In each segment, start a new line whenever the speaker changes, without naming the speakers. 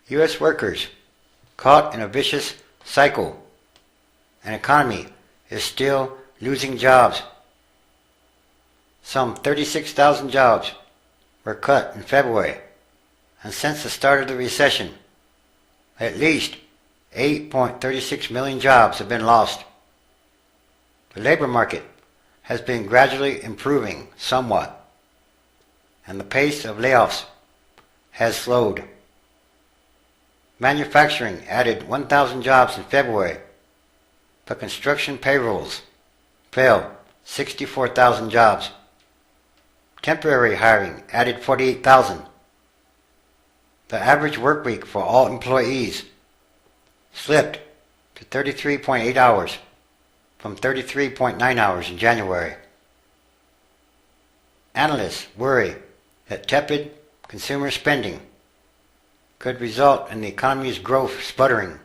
U.S. workers caught in a vicious cycle. An economy is still losing jobs. Some 36,000 jobs were cut in February, and since the start of the recession, at least 8.36 million jobs have been lost. The labor market has been gradually improving somewhat, and the pace of layoffs has slowed. Manufacturing added 1,000 jobs in February, but construction payrolls fell 64,000 jobs. Temporary hiring added 48,000. The average work week for all employees slipped to 33.8 hours from 33.9 hours in January. Analysts worry that tepid consumer spending could result in the economy's growth sputtering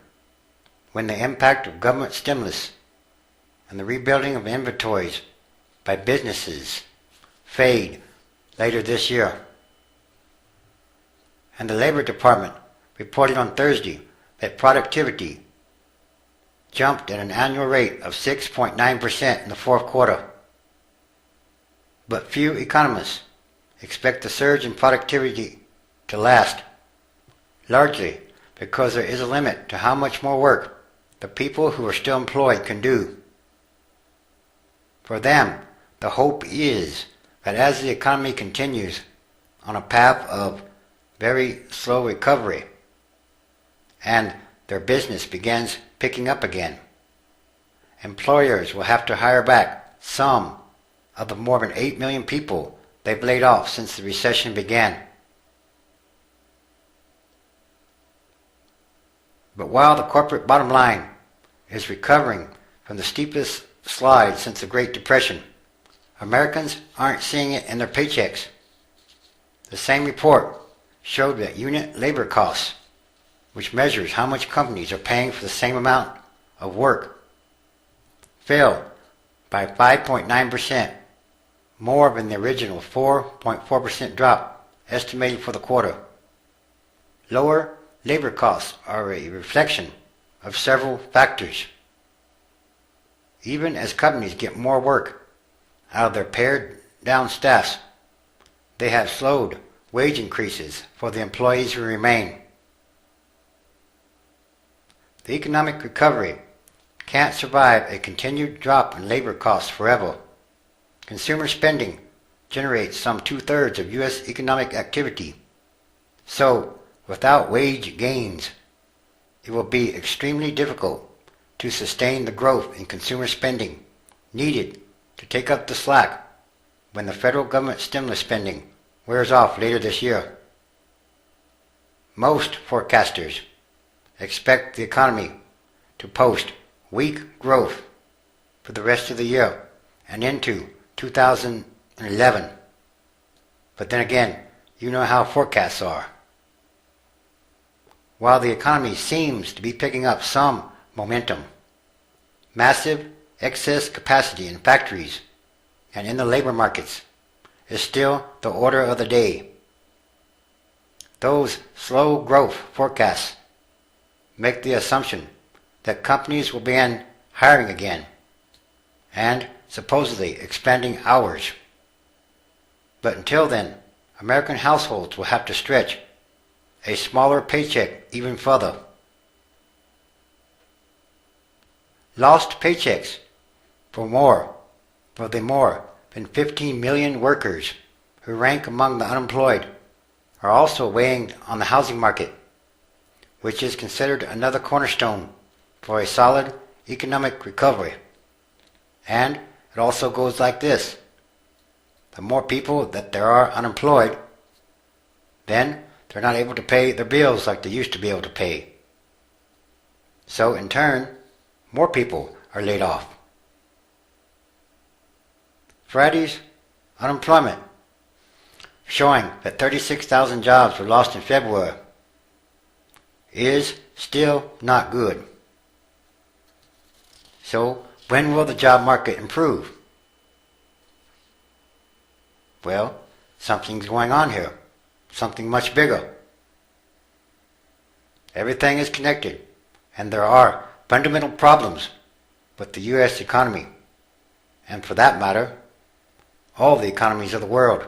when the impact of government stimulus and the rebuilding of inventories by businesses fade later this year. And the Labor Department reported on Thursday that productivity jumped at an annual rate of 6.9% in the fourth quarter. But few economists expect the surge in productivity to last, largely because there is a limit to how much more work the people who are still employed can do. For them, the hope is that as the economy continues on a path of very slow recovery and their business begins picking up again, employers will have to hire back some of the more than 8 million people they've laid off since the recession began. But while the corporate bottom line is recovering from the steepest slide since the Great Depression, Americans aren't seeing it in their paychecks. The same report showed that unit labor costs, which measures how much companies are paying for the same amount of work, fell by 5.9%, more than the original 4.4% drop estimated for the quarter. Lower labor costs are a reflection of several factors. Even as companies get more work out of their pared-down staffs, they have slowed wage increases for the employees who remain. The economic recovery can't survive a continued drop in labor costs forever. Consumer spending generates some 2/3 of U.S. economic activity. So, without wage gains, it will be extremely difficult to sustain the growth in consumer spending needed to take up the slack when the federal government stimulus spending wears off later this year. Most forecasters expect the economy to post weak growth for the rest of the year and into 2011. But then again, you know how forecasts are. While the economy seems to be picking up some momentum, massive excess capacity in factories and in the labor markets is still the order of the day. Those slow growth forecasts make the assumption that companies will begin hiring again and supposedly expanding hours. But until then, American households will have to stretch a smaller paycheck even further. Lost paychecks for the more than 15 million workers who rank among the unemployed are also weighing on the housing market, which is considered another cornerstone for a solid economic recovery. And it also goes like this. The more people that there are unemployed, then they're not able to pay their bills like they used to be able to pay. So in turn, more people are laid off. Friday's unemployment, showing that 36,000 jobs were lost in February, is still not good. So when will the job market improve? Well, something's going on here. Something much bigger. Everything is connected, and there are fundamental problems with the U.S. economy, and for that matter, all the economies of the world.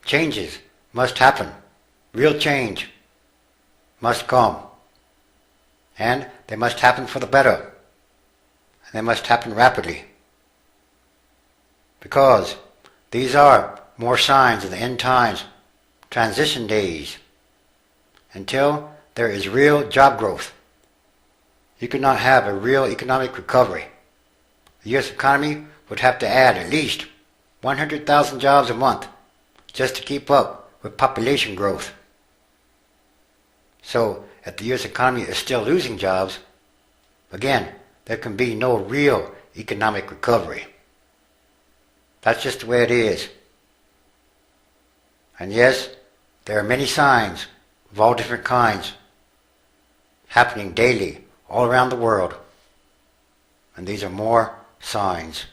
Changes must happen. Real change must come. And they must happen for the better. And they must happen rapidly. Because these are more signs of the end times, transition days, until there is real job growth. You could not have a real economic recovery. The U.S. economy would have to add at least 100,000 jobs a month just to keep up with population growth. So, if the U.S. economy is still losing jobs, again, there can be no real economic recovery. That's just the way it is. And yes, there are many signs of all different kinds happening daily all around the world. And these are more signs.